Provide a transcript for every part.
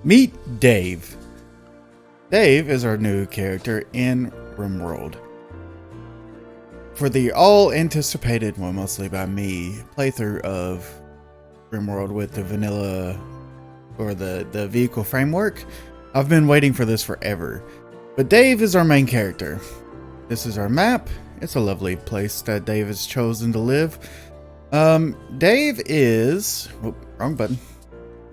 Meet Dave. Dave is our new character in Rimworld. For the all-anticipated, well, mostly by me, playthrough of Rimworld with the vanilla, or the vehicle framework, I've been waiting for this forever. But Dave is our main character. This is our map. It's a lovely place that Dave has chosen to live. Dave is... oh, wrong button.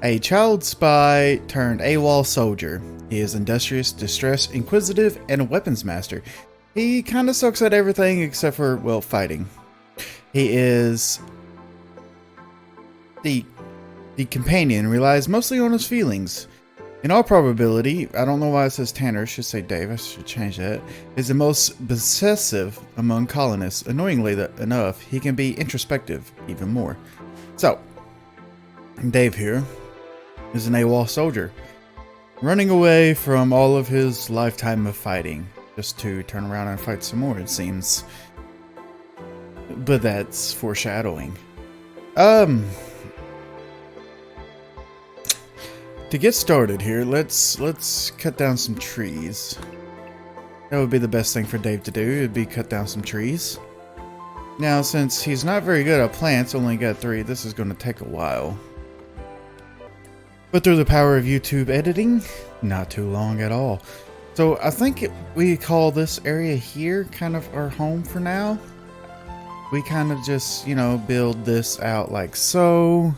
A child spy turned AWOL soldier. He is industrious, distressed, inquisitive, and a weapons master. He kind of sucks at everything except for, well, fighting. He is... The companion relies mostly on his feelings. In all probability, I don't know why it says Tanner, it should say Dave, I should change that, is the most possessive among colonists. Annoyingly enough, he can be introspective even more. So, Dave here is an AWOL soldier, running away from all of his lifetime of fighting, just to turn around and fight some more, it seems. But that's foreshadowing. To get started here, let's cut down some trees. That would be the best thing for Dave to do, it'd be cut down some trees. Now, since he's not very good at plants, only got 3, this is going to take a while. But through the power of YouTube editing, not too long at all. So I think we call this area here kind of our home for now. We kind of just, you know, build this out like so.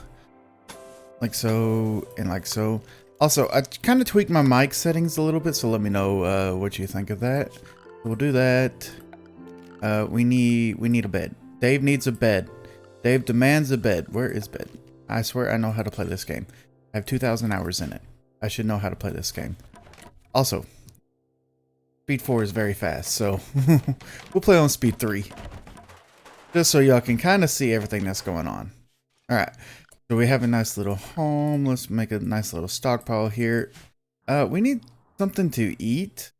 Like so, and like so. Also, I kind of tweaked my mic settings a little bit, so let me know what you think of that. We'll do that. We need a bed. Dave needs a bed. Dave demands a bed. Where is bed? I swear I know how to play this game. I have 2,000 hours in it. I should know how to play this game. Also, speed 4 is very fast, so we'll play on speed 3. Just so y'all can kind of see everything that's going on. Alright. So we have a nice little home. Let's make a nice little stockpile here. We need something to eat.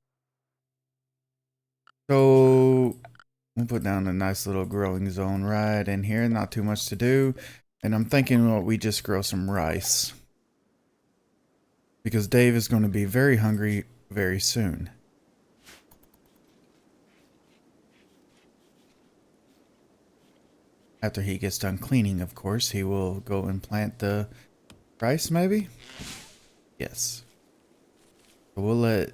So we'll put down a nice little growing zone right in here. Not too much to do. And I'm thinking, well, we just grow some rice. Because Dave is going to be very hungry very soon. After he gets done cleaning, of course, he will go and plant the rice, maybe? Yes. So we'll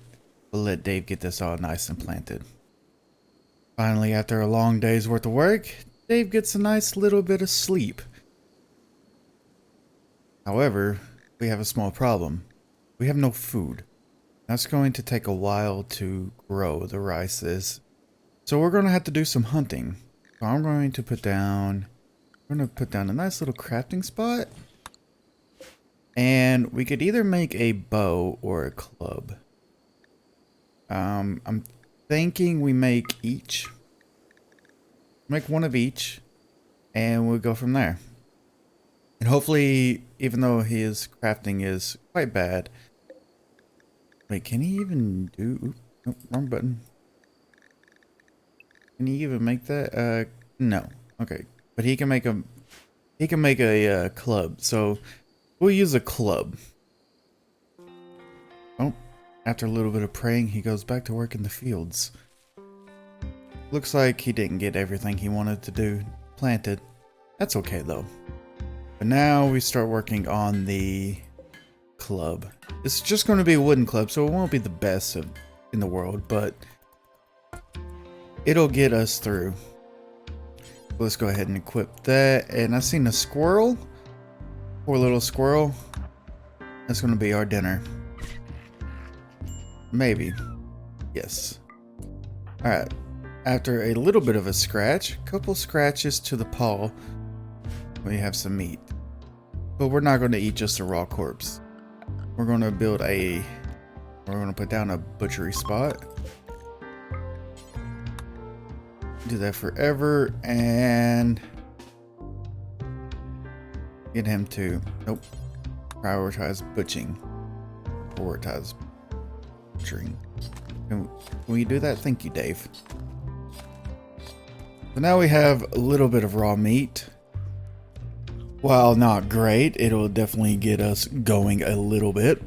let Dave get this all nice and planted. Finally, after a long day's worth of work, Dave gets a nice little bit of sleep. However, we have a small problem. We have no food. That's going to take a while to grow the rices. So we're going to have to do some hunting. So I'm going to put down a nice little crafting spot. And we could either make a bow or a club. I'm thinking we make each. Make one of each. And we'll go from there. And hopefully, even though his crafting is quite bad. Wait, can he even do... Oops, nope, wrong button. Can he even make that? No. Okay. But he can make a club. So we'll use a club. Oh, after a little bit of praying, he goes back to work in the fields. Looks like he didn't get everything he wanted to do planted. That's okay though. But now we start working on the club. It's just going to be a wooden club, so it won't be the best in the world, but it'll get us through. Let's go ahead and equip that. And I seen a squirrel. Poor little squirrel. That's going to be our dinner. Maybe. Yes. Alright. After a little bit of a scratch, a couple scratches to the paw, we have some meat. But we're not going to eat just a raw corpse. We're going to put down a butchery spot. Do that forever and get him to prioritize butchering. Can we do that? Thank you, Dave. So now we have a little bit of raw meat. While not great, it'll definitely get us going a little bit.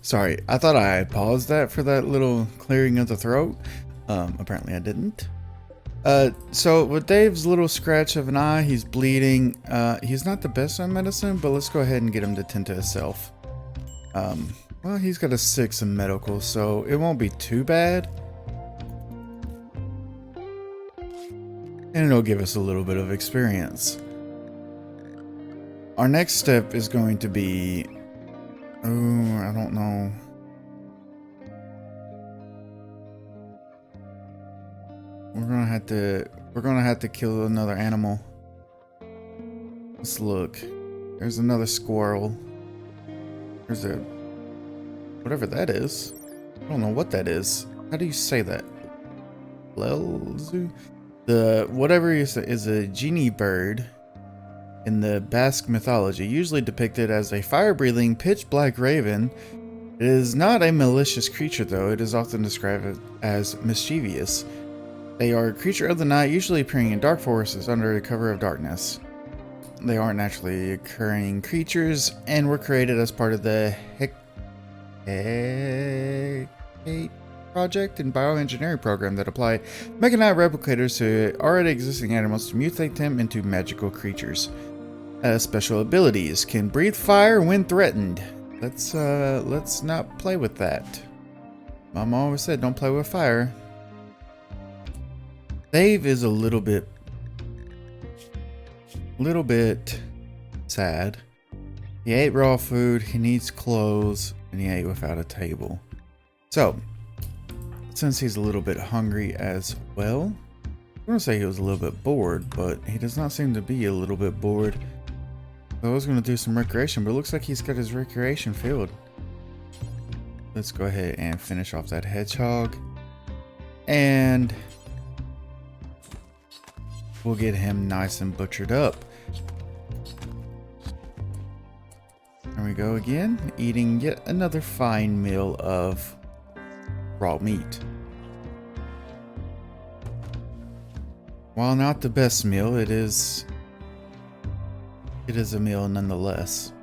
Sorry, I thought I had paused that for that little clearing of the throat. Apparently I didn't. So with Dave's little scratch of an eye, he's bleeding. He's not the best on medicine, but let's go ahead and get him to tend to himself. Well, he's got a 6 in medical, so it won't be too bad. And it'll give us a little bit of experience. Our next step is going to be... Oh, I don't know. We're gonna have to kill another animal. Let's look. There's another squirrel. There's a... whatever that is. I don't know what that is. How do you say that? Lelzu? The whatever is a genie bird in the Basque mythology, usually depicted as a fire-breathing, pitch-black raven. It is not a malicious creature, though. It is often described as mischievous. They are a creature of the night, usually appearing in dark forests under the cover of darkness. They aren't naturally occurring creatures and were created as part of the Hecate project and bioengineering program that apply mechanite replicators to already existing animals to mutate them into magical creatures. Special abilities: can breathe fire when threatened. Let's not play with that. Mom always said don't play with fire. Dave is a little bit sad. He ate raw food, he needs clothes, and he ate without a table. So, since he's a little bit hungry as well, I'm going to say he was a little bit bored, but he does not seem to be a little bit bored. So I was going to do some recreation, but it looks like he's got his recreation filled. Let's go ahead and finish off that hedgehog. And we'll get him nice and butchered up. There we go again, eating yet another fine meal of raw meat. While not the best meal, it is a meal nonetheless.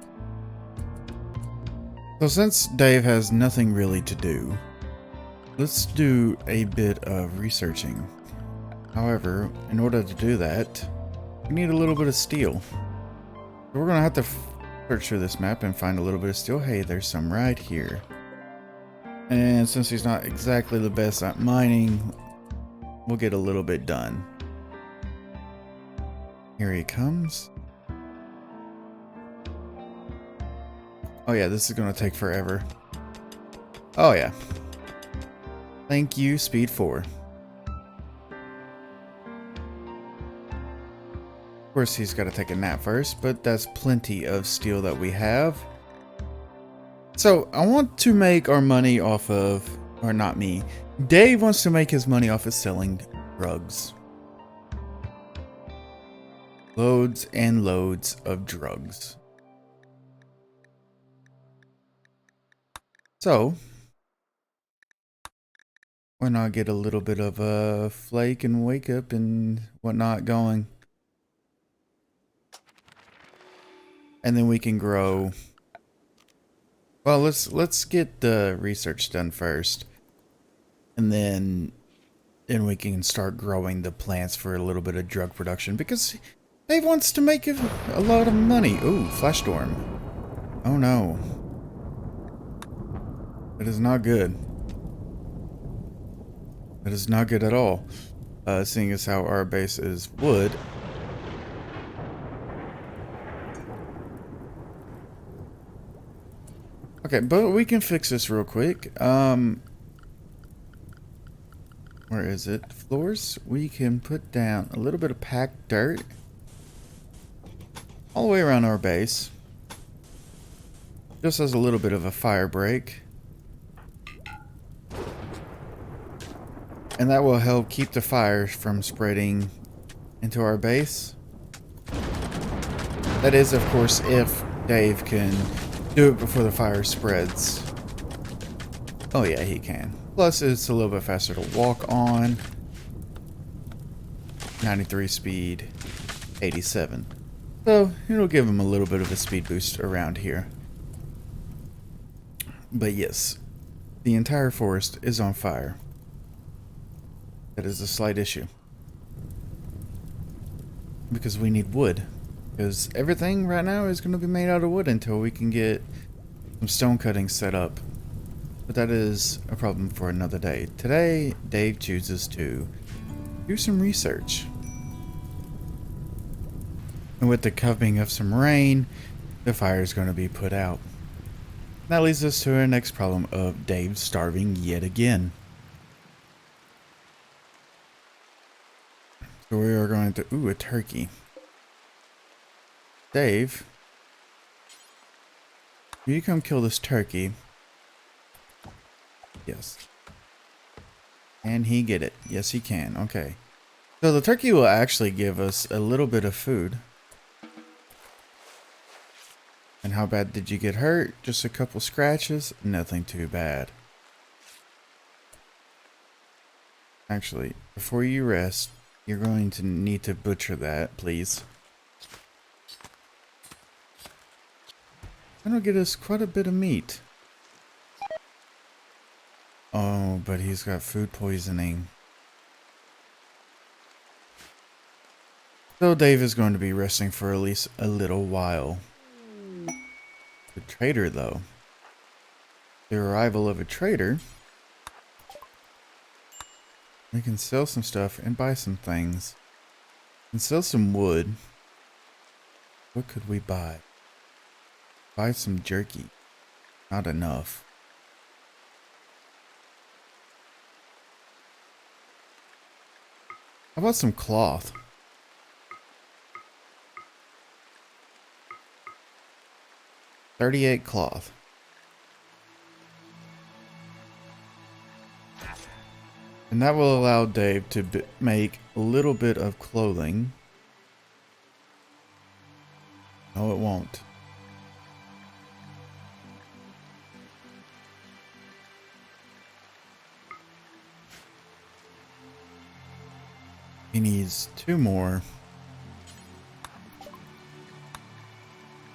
So since Dave has nothing really to do, let's do a bit of researching. However, in order to do that, we need a little bit of steel. So we're gonna have to search through this map and find a little bit of steel. Hey, there's some right here. And since he's not exactly the best at mining, we'll get a little bit done. Here he comes. Oh yeah, this is gonna take forever. Oh yeah. Thank you, Speed 4. Of course, he's got to take a nap first, but that's plenty of steel that we have. So, I want to make our money off of, or not me, Dave wants to make his money off of selling drugs. Loads and loads of drugs. So, why not get a little bit of a flake and wake up and whatnot going? And then we can grow. Well, let's get the research done first, and then we can start growing the plants for a little bit of drug production, because Dave wants to make a lot of money. Ooh, flash storm. Oh no, that is not good. That is not good at all. Seeing as how our base is wood. Okay, but we can fix this real quick. Where is it? Floors. We can put down a little bit of packed dirt all the way around our base, just as a little bit of a fire break. And that will help keep the fire from spreading into our base. That is, of course, if Dave can do it before the fire spreads. Oh yeah, he can. Plus, it's a little bit faster to walk on. 93 speed, 87. So, it'll give him a little bit of a speed boost around here. But yes, the entire forest is on fire. That is a slight issue. Because we need wood. Because everything right now is going to be made out of wood until we can get some stone cutting set up. But that is a problem for another day. Today, Dave chooses to do some research. And with the coming of some rain, the fire is going to be put out. That leads us to our next problem of Dave starving yet again. So we are going to... Ooh, a turkey. Dave, will you come kill this turkey? Yes. Can he get it? Yes, he can. Okay. So the turkey will actually give us a little bit of food. And how bad did you get hurt? Just a couple scratches? Nothing too bad. Actually, before you rest, you're going to need to butcher that, please. That'll get us quite a bit of meat. Oh, but he's got food poisoning. So Dave is going to be resting for at least a little while. The trader, though. The arrival of a trader. We can sell some stuff and buy some things. And sell some wood. What could we buy? Buy some jerky. Not enough. How about some cloth? $38 cloth. And that will allow Dave to make a little bit of clothing. No, it won't. He needs 2 more.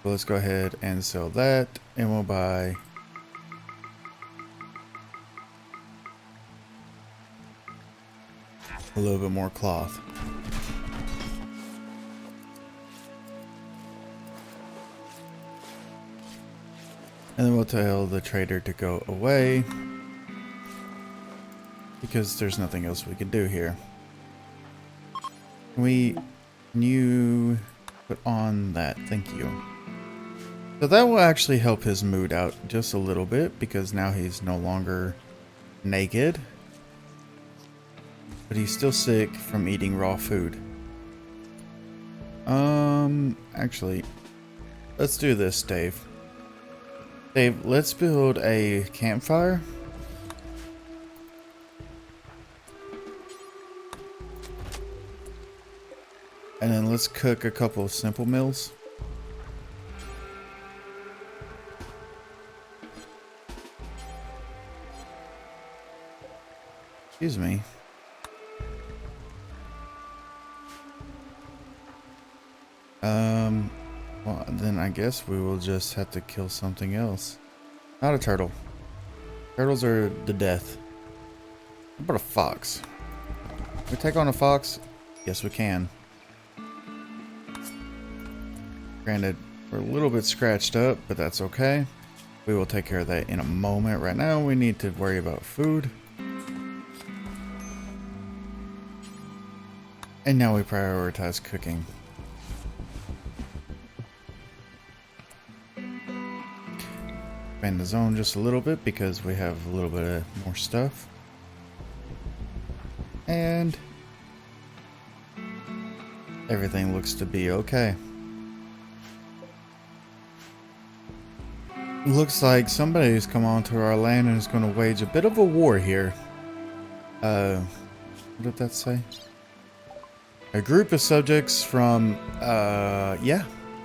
So let's go ahead and sell that, and we'll buy a little bit more cloth. And then we'll tell the trader to go away because there's nothing else we can do here. Can you put on that? Thank you. So that will actually help his mood out just a little bit because now he's no longer naked. But he's still sick from eating raw food. Actually, let's do this, Dave. Dave, let's build a campfire. And then let's cook a couple of simple meals. Excuse me. Well, then I guess we will just have to kill something else. Not a turtle. Turtles are the death. How about a fox? Can we take on a fox? Yes, we can. Granted, we're a little bit scratched up, but that's okay. We will take care of that in a moment. Right now, we need to worry about food. And now we prioritize cooking. Expand the zone just a little bit because we have a little bit of more stuff. And everything looks to be okay. Looks like somebody's come onto our land and is going to wage a bit of a war here. What did that say? A group of subjects from,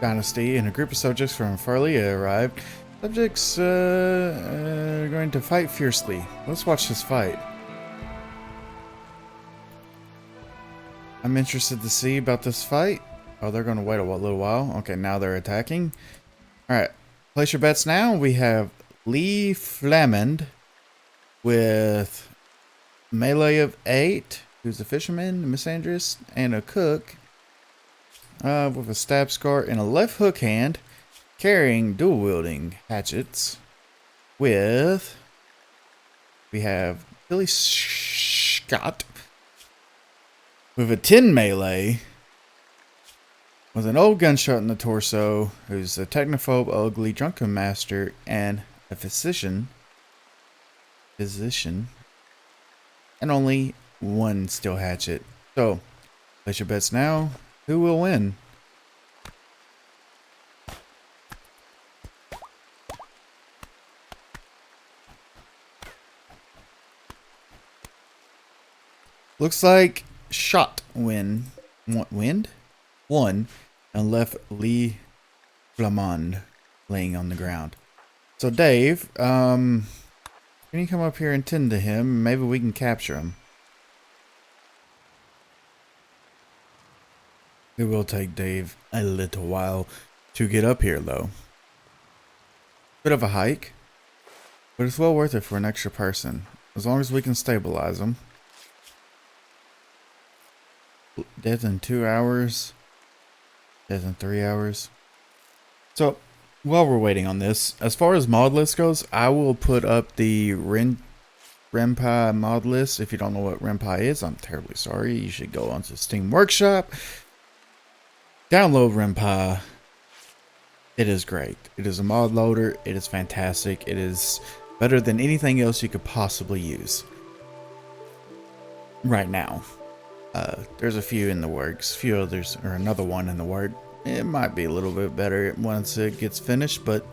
Dynasty, and a group of subjects from Farlea arrived. Subjects, are going to fight fiercely. Let's watch this fight. I'm interested to see about this fight. Oh, they're going to wait a little while. Okay, now they're attacking. Alright, place your bets now. We have Lee Flamand with melee of 8, who's a fisherman, a misandrist, and a cook, with a stab scar and a left hook hand, carrying dual wielding hatchets. With we have Billy Scott with a 10 melee, with an old gunshot in the torso, who's a technophobe, ugly, drunken master, and a physician, and only one steel hatchet. So, place your bets now. Who will win? Looks like Shot won, and left Lee Flamand laying on the ground. So Dave, can you come up here and tend to him? Maybe we can capture him. It will take Dave a little while to get up here, though. Bit of a hike, but it's well worth it for an extra person, as long as we can stabilize him. Death in 2 hours. Death in 3 hours. So, while we're waiting on this, as far as mod list goes, I will put up the Rimpi mod list. If you don't know what Rimpi is, I'm terribly sorry. You should go onto Steam Workshop. Download Rimpi. It is great. It is a mod loader. It is fantastic. It is better than anything else you could possibly use right now. There's a few in the works, few others, or another one in the work. It might be a little bit better once it gets finished, but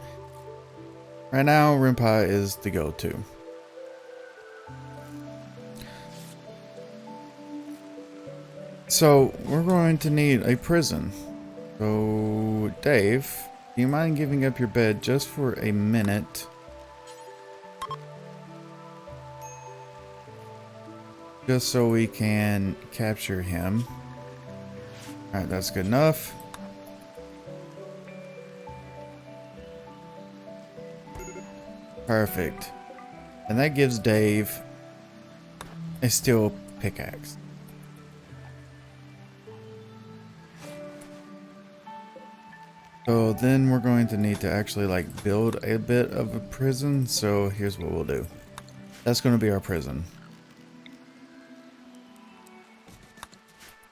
right now Rimpi is the go-to. So we're going to need a prison. So Dave, do you mind giving up your bed just for a minute? Just so we can capture him. Alright, that's good enough. Perfect. And that gives Dave a steel pickaxe. So then we're going to need to actually like build a bit of a prison. So here's what we'll do. That's going to be our prison.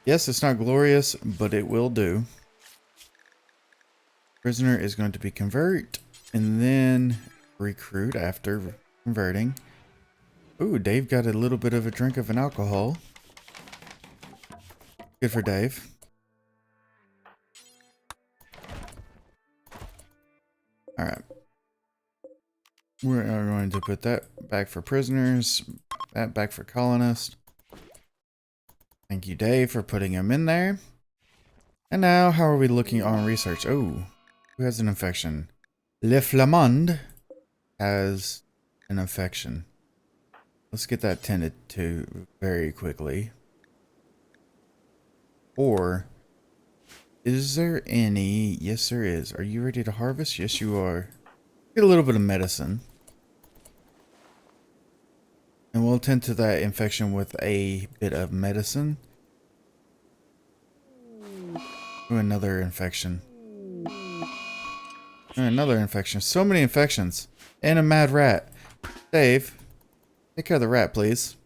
Yes, it's not glorious, but it will do. Prisoner is going to be convert and then recruit after converting. Ooh, Dave got a little bit of a drink of an alcohol. Good for Dave. Alright. We're going to put that back for prisoners, that back for colonists. Thank you, Dave, for putting him in there. And now, how are we looking on research? Oh, who has an infection? Le Flamand has an infection. Let's get that tended to very quickly. Or, is there any? Yes, there is. Are you ready to harvest? Yes, you are. Get a little bit of medicine. And we'll tend to that infection with a bit of medicine. Ooh, another infection. Ooh, another infection. So many infections. And a mad rat. Dave, take care of the rat, please.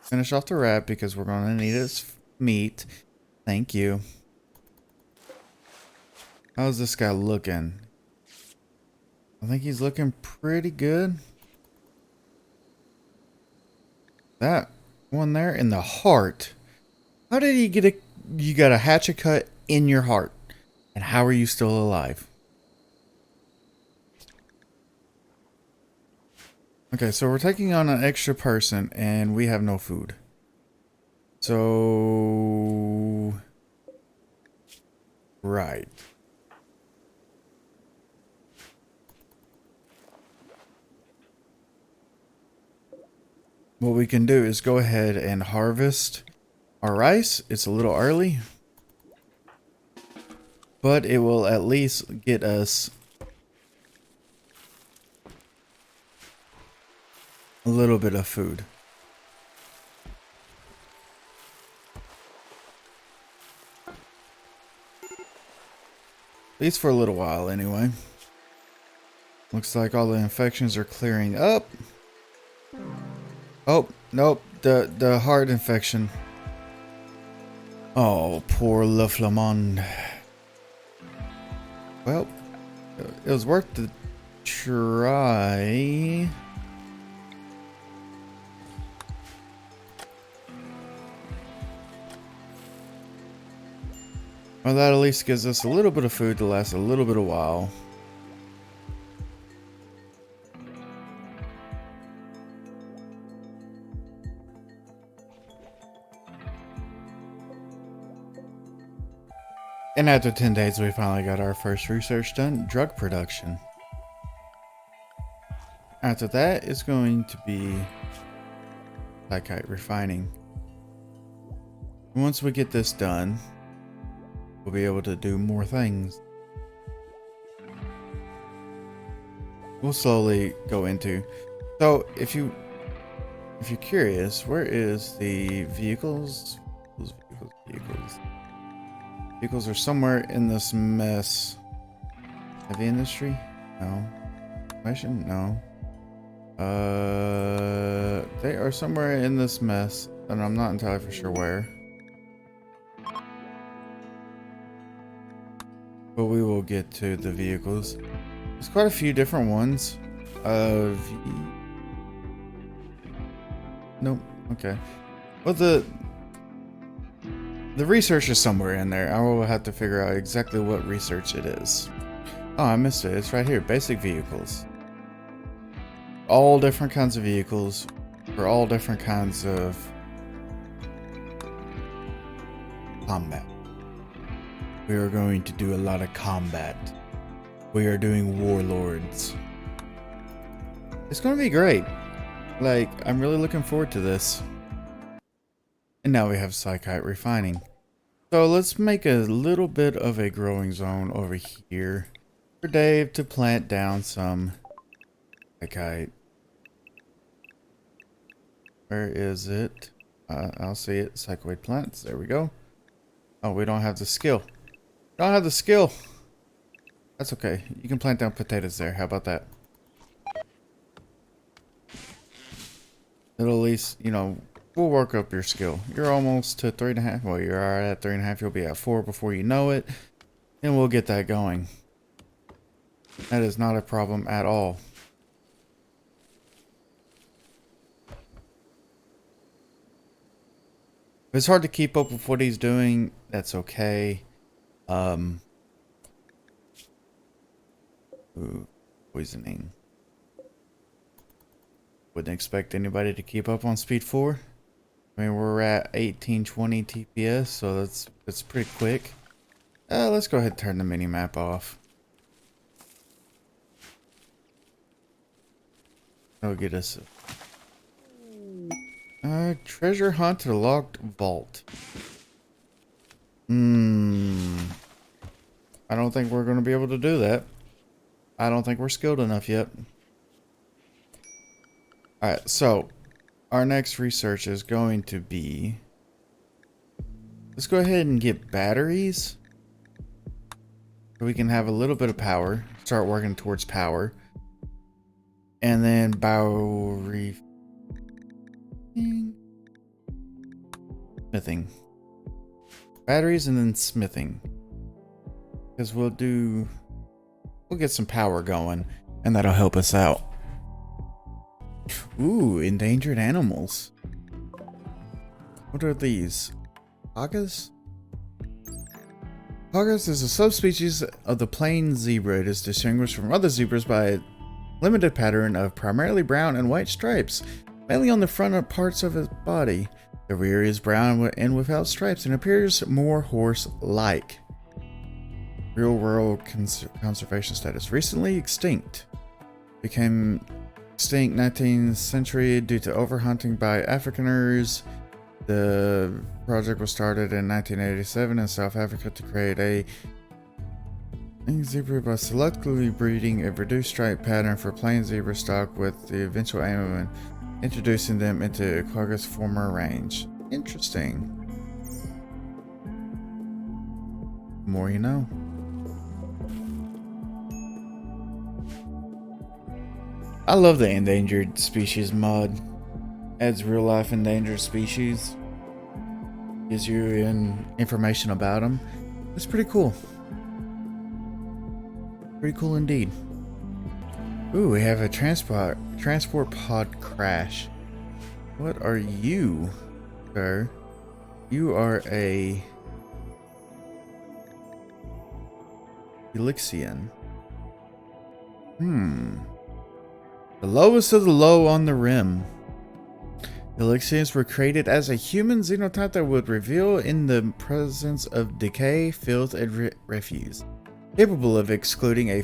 Finish off the rat because we're going to need its meat. Thank you. How's this guy looking? I think he's looking pretty good. That one there in the heart. How did he get a... You got a hatchet cut in your heart. And how are you still alive? Okay, so we're taking on an extra person and we have no food. So... Right. What we can do is go ahead and harvest our rice. It's a little early. but it will at least get us a little bit of food. At least for a little while, anyway. Looks like all the infections are clearing up. Oh, nope. The heart infection. Oh, poor Le Flamand. Well, it was worth the try. Well, that at least gives us a little bit of food to last a little bit of while. And after 10 days, we finally got our first research done, drug production. After that, it's going to be pyrite refining. Once we get this done, we'll be able to do more things. We'll slowly go into. So if you're curious, where is the vehicles? Vehicles are somewhere in this mess. Heavy industry? No. Automation? No. They are somewhere in this mess, and I'm not entirely for sure where. But we will get to the vehicles. There's quite a few different ones. Nope. Okay. Well, the research is somewhere in there. I will have to figure out exactly what research it is. Oh, I missed it. It's right here. Basic vehicles. All different kinds of vehicles for all different kinds of combat. We are going to do a lot of combat. We are doing warlords. It's going to be great. Like, I'm really looking forward to this. And now we have pyrite refining. So let's make a little bit of a growing zone over here for Dave to plant down some pyrite. Where is it? I'll see it. Psychoid plants. There we go. Oh, we don't have the skill. Don't have the skill. That's okay. You can plant down potatoes there. How about that? It'll at least, you know, we'll work up your skill. You're almost to 3.5. Well, you're already at 3.5. You'll be at 4 before you know it. And we'll get that going. That is not a problem at all. If it's hard to keep up with what he's doing, that's okay. Ooh, poisoning. Wouldn't expect anybody to keep up on speed 4. I mean, we're at 1820 TPS, so that's pretty quick. Let's go ahead and turn the mini map off. That'll get us treasure hunt to locked vault. I don't think we're going to be able to do that. I don't think we're skilled enough yet. Alright, so our next research is going to be... Let's go ahead and get batteries. So we can have a little bit of power. Start working towards power. And then smithing. Batteries and then smithing. Because we'll get some power going. And that'll help us out. Ooh, endangered animals. What are these? Pagas? Pagas is a subspecies of the plain zebra. It is distinguished from other zebras by a limited pattern of primarily brown and white stripes, mainly on the front parts of its body. The rear is brown and without stripes and appears more horse-like. Real world conservation status. Recently extinct. Became extinct 19th century due to overhunting by Afrikaners. The project was started in 1987 in South Africa to create a Plain zebra by selectively breeding a reduced stripe pattern for plain zebra stock with the eventual aim of introducing them into Quagga's former range. Interesting. More you know. I love the endangered species mod. Adds real life endangered species. Gives you information about them. It's pretty cool. Pretty cool indeed. Ooh, we have a transport pod crash. What are you, sir? You are a Elixian. The lowest of the low on the rim. Elixians were created as a human xenotype that would reveal in the presence of decay, filth, and refuse. Capable of exuding a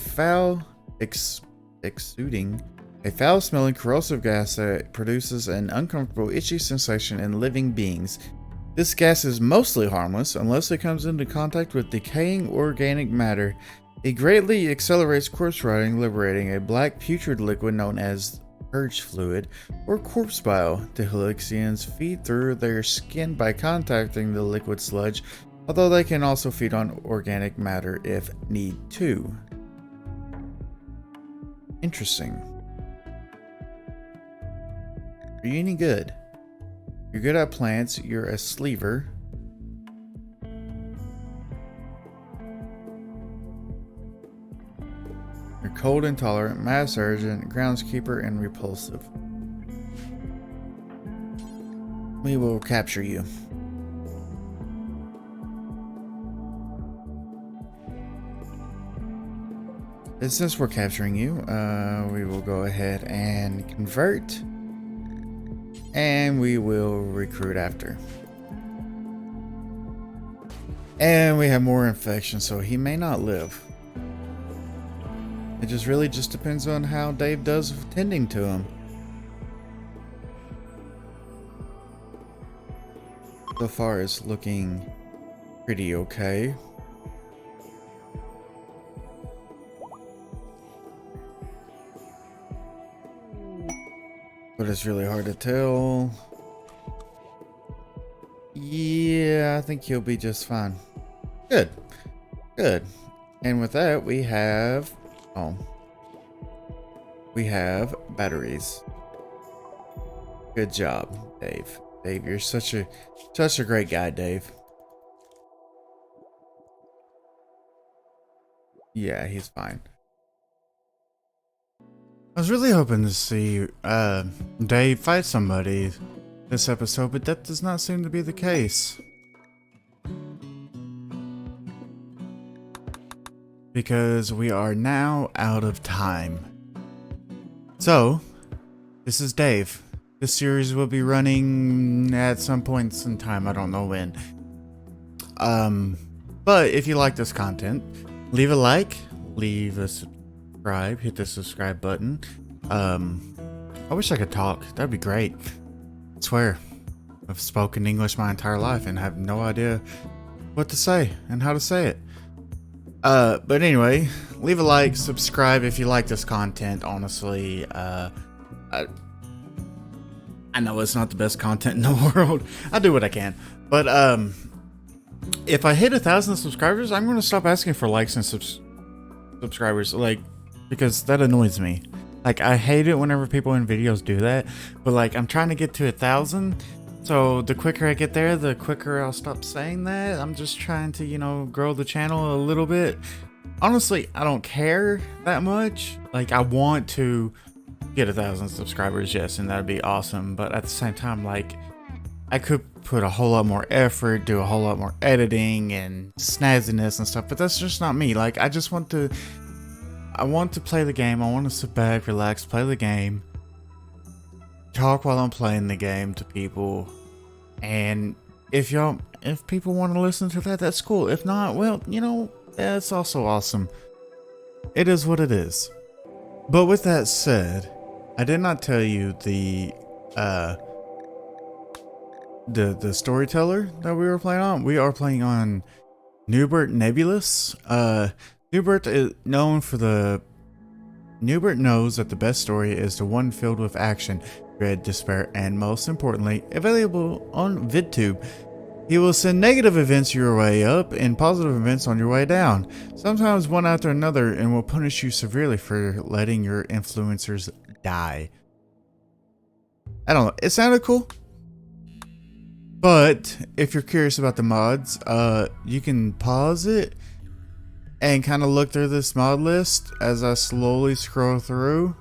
foul-smelling corrosive gas that produces an uncomfortable, itchy sensation in living beings. This gas is mostly harmless unless it comes into contact with decaying organic matter. It greatly accelerates corpse rotting, liberating a black putrid liquid known as purge fluid or corpse bile. The Elixians feed through their skin by contacting the liquid sludge, although they can also feed on organic matter if need to. Interesting. Are you any good? You're good at plants, you're a sleever. You're cold intolerant, mass urgent, groundskeeper, and repulsive. We will capture you. And since we're capturing you, we will go ahead and convert. And we will recruit after. And we have more infection, so he may not live. It just really just depends on how Dave does tending to him. So far it's looking pretty okay. But it's really hard to tell. Yeah, I think he'll be just fine. Good. Good. And with that, we have... Oh. We have batteries. Good job, Dave. Dave, you're such a great guy, Dave. Yeah, he's fine. I was really hoping to see Dave fight somebody this episode, but that does not seem to be the case. Because we are now out of time. So, this is Dave. This series will be running at some points in time, I don't know when. But if you like this content, leave a like, leave a subscribe, hit the subscribe button. I wish I could talk. That'd be great. I swear, I've spoken English my entire life and have no idea what to say and how to say it. But anyway, leave a like, subscribe if you like this content. Honestly, I know it's not the best content in the world. I do what I can, but if I hit 1,000 subscribers, I'm gonna stop asking for likes and subscribers, like, because that annoys me. Like, I hate it whenever people in videos do that, but like, I'm trying to get to 1,000, so the quicker I get there, the quicker I'll stop saying that. I'm just trying to, you know, grow the channel a little bit. Honestly, I don't care that much. Like, I want to get 1,000 subscribers, yes, and that'd be awesome, but at the same time, like, I could put a whole lot more effort, do a whole lot more editing and snazziness and stuff, but that's just not me. Like, I want to play the game. I want to sit back, relax, play the game, talk while I'm playing the game to people, and if people want to listen to that, that's cool. If not, well, you know, that's also awesome. It is what it is. But with that said, I did not tell you the storyteller that we were playing on. We are playing on Newbert Nebulous. Newbert knows that the best story is the one filled with action, dread, despair, and most importantly, available on VidTube. He will send negative events your way up and positive events on your way down, sometimes one after another, and will punish you severely for letting your influencers die. I don't know, it sounded cool. But if you're curious about the mods, you can pause it and kind of look through this mod list as I slowly scroll through.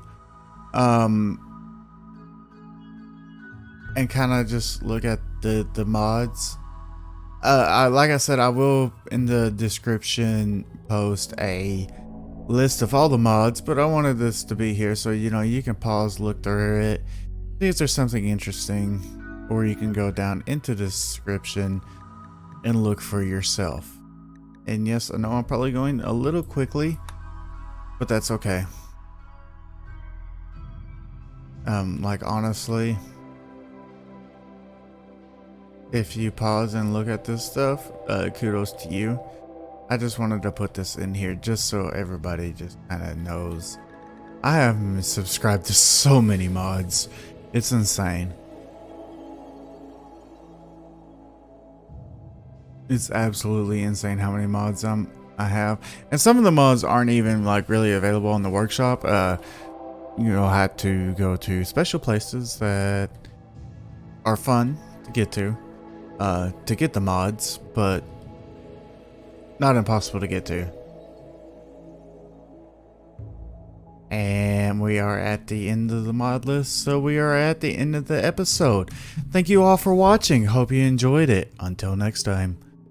And kind of just look at the mods. Like I said, I will in the description post a list of all the mods, but I wanted this to be here so you can pause, look through it, see if there's something interesting, or you can go down into the description and look for yourself. And yes, I know I'm probably going a little quickly, but that's okay. Like honestly, if you pause and look at this stuff, kudos to you. I just wanted to put this in here just so everybody just kind of knows. I have subscribed to so many mods. It's insane. It's absolutely insane how many mods I have. And some of the mods aren't even like really available in the workshop. You'll have to go to special places that are fun to get the mods, but not impossible to get to. And we are at the end of the mod list, so we are at the end of the episode. Thank you all for watching. Hope you enjoyed it. Until next time.